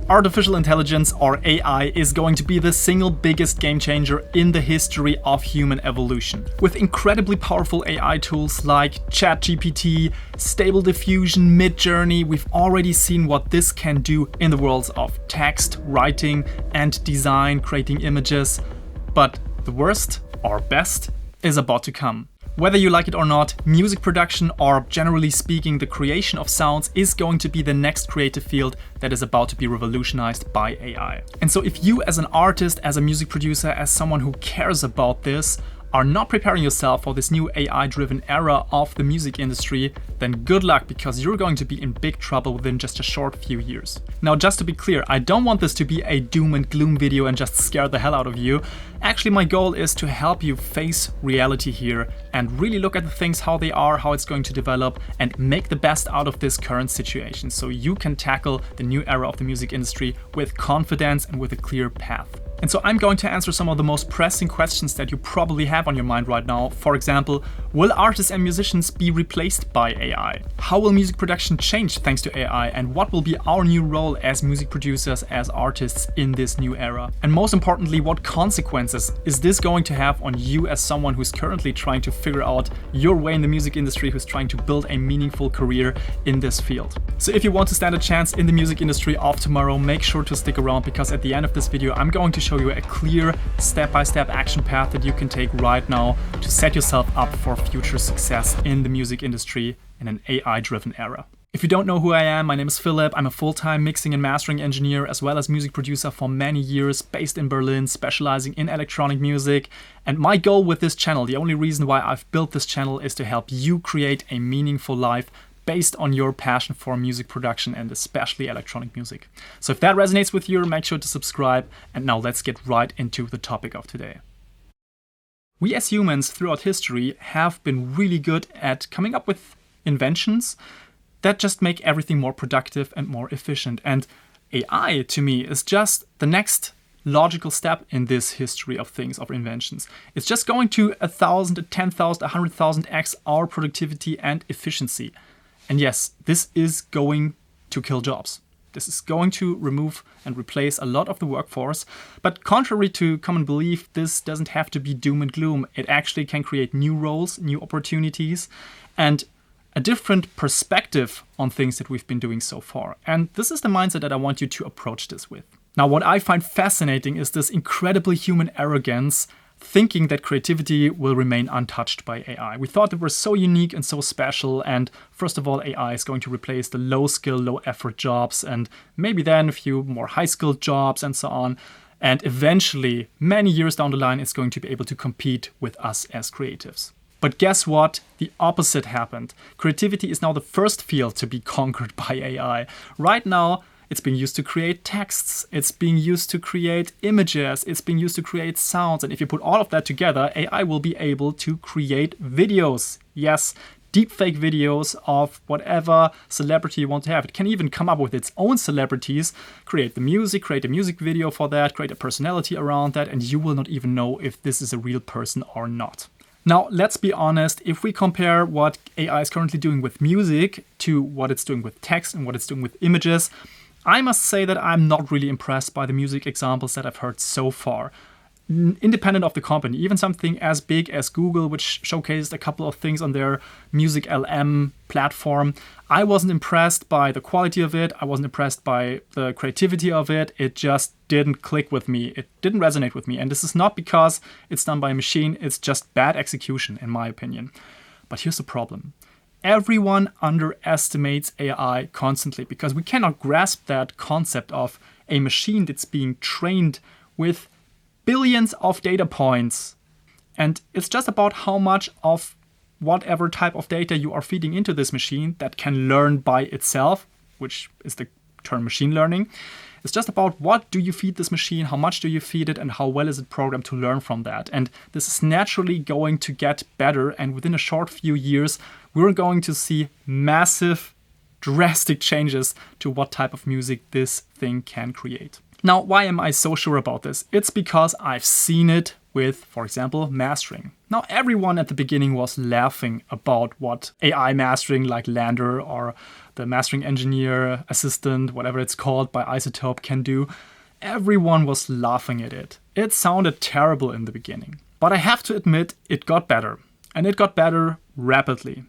Artificial intelligence, or AI, is going to be the single biggest game changer in the history of human evolution. With incredibly powerful AI tools like ChatGPT, Stable Diffusion, Midjourney, we've already seen what this can do in the worlds of text, writing, and design, creating images. But the worst, or best, is about to come. Whether you like it or not, music production, or generally speaking, the creation of sounds, is going to be the next creative field that is about to be revolutionized by AI. And so if you as an artist, as a music producer, as someone who cares about this, are not preparing yourself for this new AI-driven era of the music industry, then good luck, because you're going to be in big trouble within just a short few years. Now, just to be clear, I don't want this to be a doom and gloom video and just scare the hell out of you. Actually, my goal is to help you face reality here and really look at the things how they are, how it's going to develop, and make the best out of this current situation so you can tackle the new era of the music industry with confidence and with a clear path. And so I'm going to answer some of the most pressing questions that you probably have on your mind right now. For example, will artists and musicians be replaced by AI? How will music production change thanks to AI? And what will be our new role as music producers, as artists in this new era? And most importantly, what consequences is this going to have on you as someone who's currently trying to figure out your way in the music industry, who's trying to build a meaningful career in this field? So if you want to stand a chance in the music industry of tomorrow, make sure to stick around, because at the end of this video, I'm going to show you a clear step-by-step action path that you can take right now to set yourself up for future success in the music industry in an AI-driven era. If you don't know who I am, my name is Philip. I'm a full-time mixing and mastering engineer as well as music producer for many years, based in Berlin, specializing in electronic music. And my goal with this channel, the only reason why I've built this channel, is to help you create a meaningful life based on your passion for music production and especially electronic music. So if that resonates with you, make sure to subscribe. And now let's get right into the topic of today. We as humans throughout history have been really good at coming up with inventions that just make everything more productive and more efficient. And AI, to me, is just the next logical step in this history of things, of inventions. It's just going to 1,000, 10,000, 100,000x our productivity and efficiency. And yes, this is going to kill jobs. This is going to remove and replace a lot of the workforce. But contrary to common belief, this doesn't have to be doom and gloom. It actually can create new roles, new opportunities, and a different perspective on things that we've been doing so far. And this is the mindset that I want you to approach this with. Now, what I find fascinating is this incredibly human arrogance, thinking that creativity will remain untouched by AI. We thought that we're so unique and so special, and first of all, AI is going to replace the low-skill, low-effort jobs, and maybe then a few more high-skilled jobs and so on. And eventually, many years down the line, it's going to be able to compete with us as creatives. But guess what? The opposite happened. Creativity is now the first field to be conquered by AI. Right now, it's being used to create texts, it's being used to create images, it's being used to create sounds. And if you put all of that together, AI will be able to create videos. Yes, deepfake videos of whatever celebrity you want to have. It can even come up with its own celebrities, create the music, create a music video for that, create a personality around that, and you will not even know if this is a real person or not. Now, let's be honest, if we compare what AI is currently doing with music to what it's doing with text and what it's doing with images, I must say that I'm not really impressed by the music examples that I've heard so far. Independent of the company, even something as big as Google, which showcased a couple of things on their Music LM platform, I wasn't impressed by the quality of it. I wasn't impressed by the creativity of it. It just didn't click with me. It didn't resonate with me. And this is not because it's done by a machine. It's just bad execution, in my opinion. But here's the problem. Everyone underestimates AI constantly because we cannot grasp that concept of a machine that's being trained with billions of data points. And it's just about how much of whatever type of data you are feeding into this machine that can learn by itself, which is the term machine learning. It's just about what do you feed this machine, how much do you feed it, and how well is it programmed to learn from that. And this is naturally going to get better. And within a short few years, we're going to see massive, drastic changes to what type of music this thing can create. Now, why am I so sure about this? It's because I've seen it with, for example, mastering. Now, everyone at the beginning was laughing about what AI mastering like LANDR or the mastering engineer assistant, whatever it's called by iZotope, can do. Everyone was laughing at it. It sounded terrible in the beginning. But I have to admit, it got better. And it got better rapidly.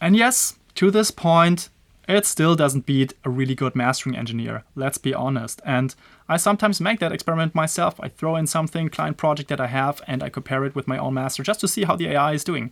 And yes, to this point, it still doesn't beat a really good mastering engineer, let's be honest. And I sometimes make that experiment myself. I throw in something, client project that I have, and I compare it with my own master just to see how the AI is doing.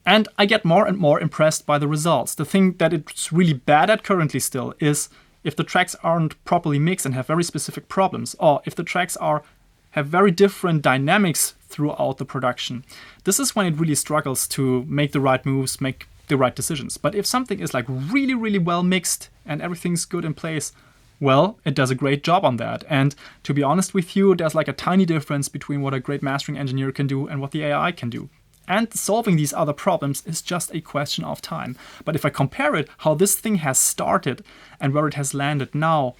And I get more and more impressed by the results. The thing that it's really bad at currently still is if the tracks aren't properly mixed and have very specific problems, or if the tracks have very different dynamics throughout the production. This is when it really struggles to make the right moves, make the right decisions. But if something is like really, really well mixed and everything's good in place, well, it does a great job on that. And to be honest with you, there's like a tiny difference between what a great mastering engineer can do and what the AI can do. And solving these other problems is just a question of time. But if I compare it, how this thing has started and where it has landed now,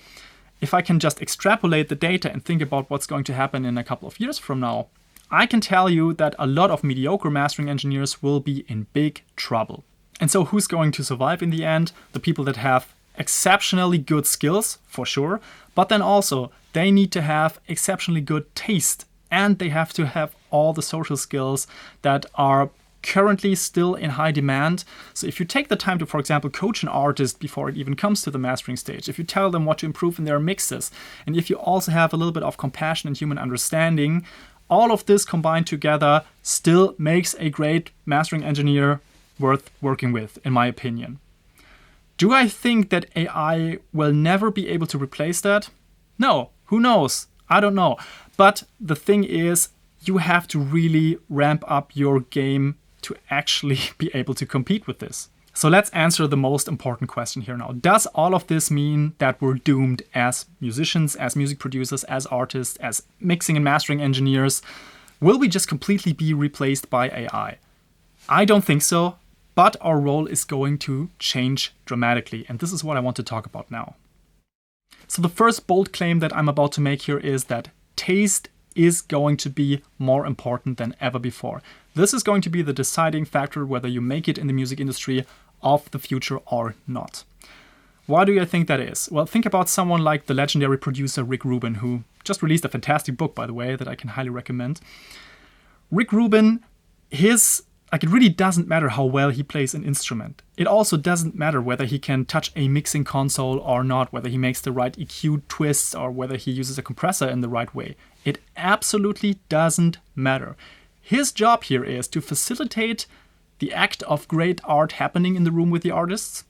if I can just extrapolate the data and think about what's going to happen in a couple of years from now, I can tell you that a lot of mediocre mastering engineers will be in big trouble. And so who's going to survive in the end? The people that have exceptionally good skills, for sure, but then also they need to have exceptionally good taste, and they have to have all the social skills that are currently still in high demand. So if you take the time to, for example, coach an artist before it even comes to the mastering stage, if you tell them what to improve in their mixes, and if you also have a little bit of compassion and human understanding, all of this combined together still makes a great mastering engineer worth working with, in my opinion. Do I think that AI will never be able to replace that? No, who knows? I don't know. But the thing is, you have to really ramp up your game to actually be able to compete with this. So let's answer the most important question here now. Does all of this mean that we're doomed as musicians, as music producers, as artists, as mixing and mastering engineers? Will we just completely be replaced by AI? I don't think so. But our role is going to change dramatically, and this is what I want to talk about now. So the first bold claim that I'm about to make here is that taste is going to be more important than ever before. This is going to be the deciding factor whether you make it in the music industry of the future or not. Why do I think that is? Well, think about someone like the legendary producer Rick Rubin, who just released a fantastic book, by the way, that I can highly recommend. Rick Rubin, it really doesn't matter how well he plays an instrument. It also doesn't matter whether he can touch a mixing console or not, whether he makes the right EQ twists or whether he uses a compressor in the right way. It absolutely doesn't matter. His job here is to facilitate the act of great art happening in the room with the artists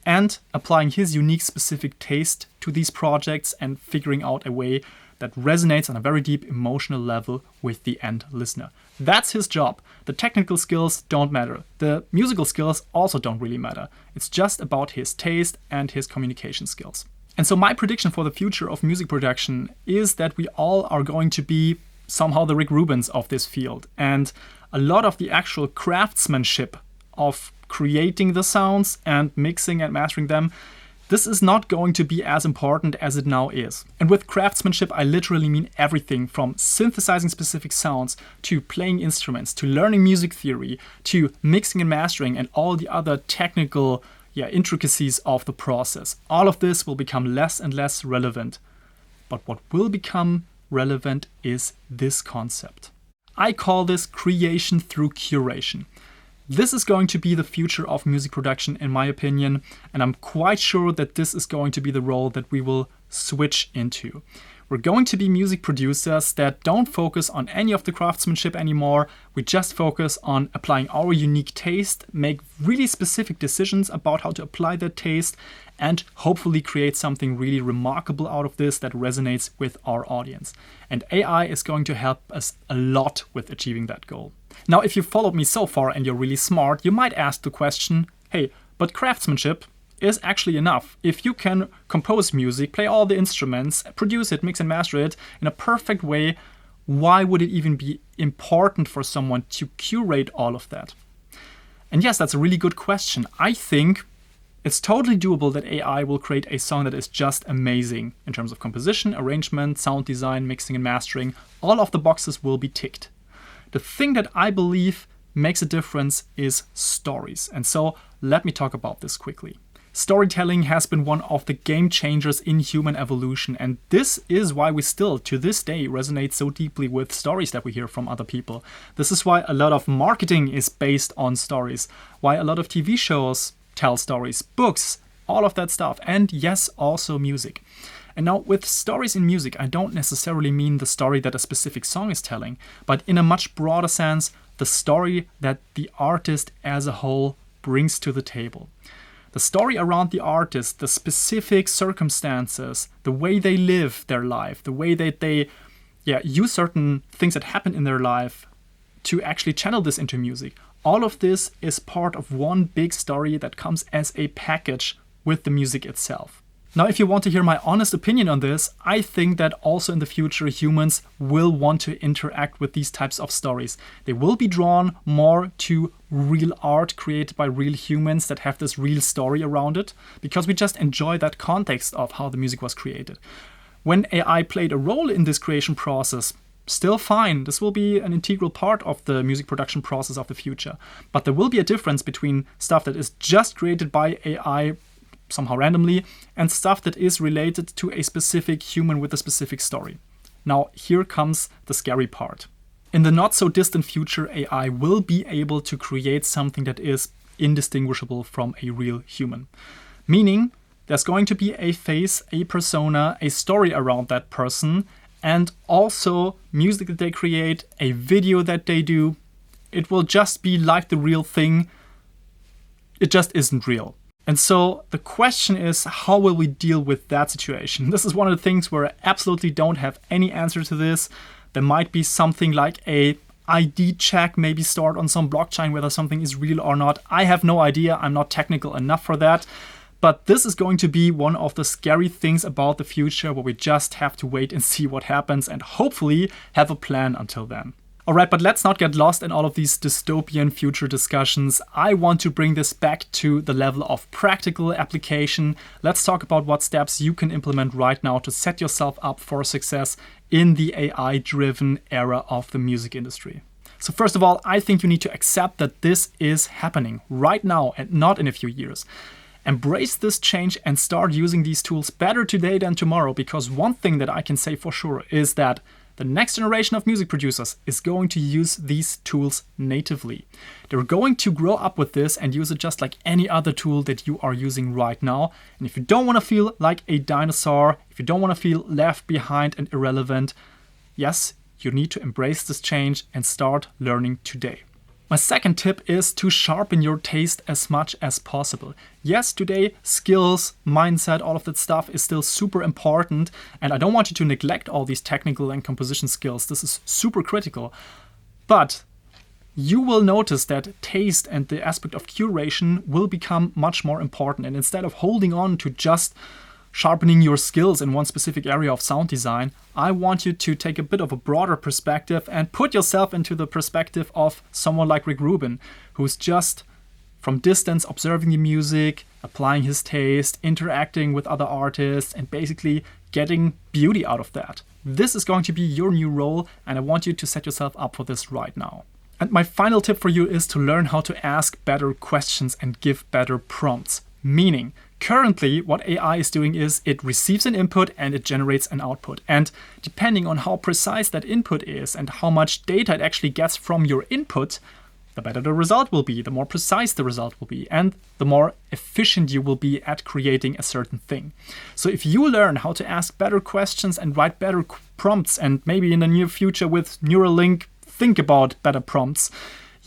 and applying his unique specific taste to these projects and figuring out a way that resonates on a very deep emotional level with the end listener. That's his job. The technical skills don't matter. The musical skills also don't really matter. It's just about his taste and his communication skills. And so my prediction for the future of music production is that we all are going to be somehow the Rick Rubins of this field. And a lot of the actual craftsmanship of creating the sounds and mixing and mastering them, this is not going to be as important as it now is. And with craftsmanship, I literally mean everything from synthesizing specific sounds to playing instruments, to learning music theory, to mixing and mastering and all the other technical intricacies of the process. All of this will become less and less relevant. But what will become relevant is this concept. I call this creation through curation. This is going to be the future of music production, in my opinion, and I'm quite sure that this is going to be the role that we will switch into. We're going to be music producers that don't focus on any of the craftsmanship anymore. We just focus on applying our unique taste, make really specific decisions about how to apply that taste, and hopefully create something really remarkable out of this that resonates with our audience. And AI is going to help us a lot with achieving that goal. Now, if you've followed me so far and you're really smart, you might ask the question, hey, but craftsmanship is actually enough. If you can compose music, play all the instruments, produce it, mix and master it in a perfect way, why would it even be important for someone to curate all of that? And yes, that's a really good question. I think It's totally doable that AI will create a song that is just amazing in terms of composition, arrangement, sound design, mixing and mastering. All of the boxes will be ticked. The thing that I believe makes a difference is stories. And so let me talk about this quickly. Storytelling has been one of the game changers in human evolution, and this is why we still, to this day, resonate so deeply with stories that we hear from other people. This is why a lot of marketing is based on stories, why a lot of TV shows tell stories, books, all of that stuff, and yes, also music. And now with stories in music, I don't necessarily mean the story that a specific song is telling, but in a much broader sense, the story that the artist as a whole brings to the table. The story around the artist, the specific circumstances, the way they live their life, the way that they use certain things that happen in their life to actually channel this into music. All of this is part of one big story that comes as a package with the music itself. Now, if you want to hear my honest opinion on this, I think that also in the future humans will want to interact with these types of stories. They will be drawn more to real art created by real humans that have this real story around it, because we just enjoy that context of how the music was created. When AI played a role in this creation process, still fine. This will be an integral part of the music production process of the future. But there will be a difference between stuff that is just created by AI somehow randomly, and stuff that is related to a specific human with a specific story. Now, here comes the scary part. In the not so distant future, AI will be able to create something that is indistinguishable from a real human. Meaning, there's going to be a face, a persona, a story around that person, and also music that they create, a video that they do. It will just be like the real thing. It just isn't real. And so the question is, how will we deal with that situation? This is one of the things where I absolutely don't have any answer to this. There might be something like a ID check, maybe stored on some blockchain, whether something is real or not. I have no idea. I'm not technical enough for that. But this is going to be one of the scary things about the future, where we just have to wait and see what happens and hopefully have a plan until then. Alright, but let's not get lost in all of these dystopian future discussions. I want to bring this back to the level of practical application. Let's talk about what steps you can implement right now to set yourself up for success in the AI-driven era of the music industry. So first of all, I think you need to accept that this is happening right now and not in a few years. Embrace this change and start using these tools better today than tomorrow, because one thing that I can say for sure is that the next generation of music producers is going to use these tools natively. They're going to grow up with this and use it just like any other tool that you are using right now. And if you don't want to feel like a dinosaur, if you don't want to feel left behind and irrelevant, yes, you need to embrace this change and start learning today. My second tip is to sharpen your taste as much as possible. Yes, today skills, mindset, all of that stuff is still super important, and I don't want you to neglect all these technical and composition skills. This is super critical. But you will notice that taste and the aspect of curation will become much more important. And instead of holding on to just sharpening your skills in one specific area of sound design, I want you to take a bit of a broader perspective and put yourself into the perspective of someone like Rick Rubin, who's just from distance observing the music, applying his taste, interacting with other artists, and basically getting beauty out of that. This is going to be your new role, and I want you to set yourself up for this right now. And my final tip for you is to learn how to ask better questions and give better prompts. Meaning, currently, what AI is doing is it receives an input and it generates an output. And depending on how precise that input is and how much data it actually gets from your input, the better the result will be, the more precise the result will be, and the more efficient you will be at creating a certain thing. So if you learn how to ask better questions and write better prompts, and maybe in the near future with Neuralink, think about better prompts,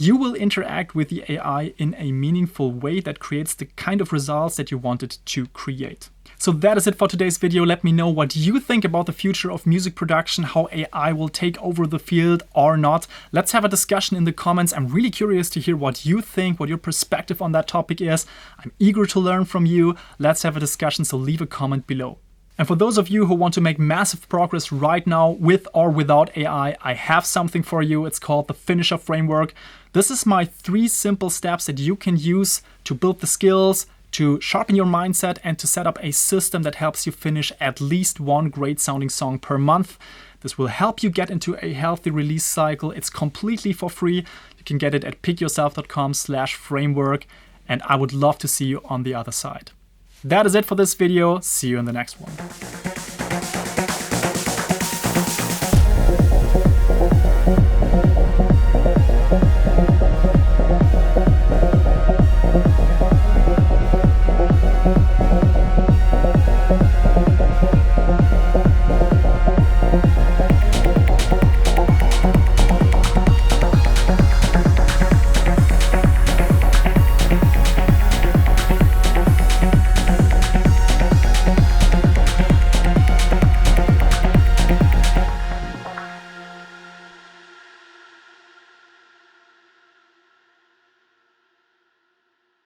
you will interact with the AI in a meaningful way that creates the kind of results that you wanted to create. So that is it for today's video. Let me know what you think about the future of music production, how AI will take over the field or not. Let's have a discussion in the comments. I'm really curious to hear what you think, what your perspective on that topic is. I'm eager to learn from you. Let's have a discussion, so leave a comment below. And for those of you who want to make massive progress right now with or without AI, I have something for you. It's called the Finisher Framework. This is my 3 simple steps that you can use to build the skills, to sharpen your mindset and to set up a system that helps you finish at least one great sounding song per month. This will help you get into a healthy release cycle. It's completely for free. You can get it at pickyourself.com/framework, and I would love to see you on the other side. That is it for this video. See you in the next one.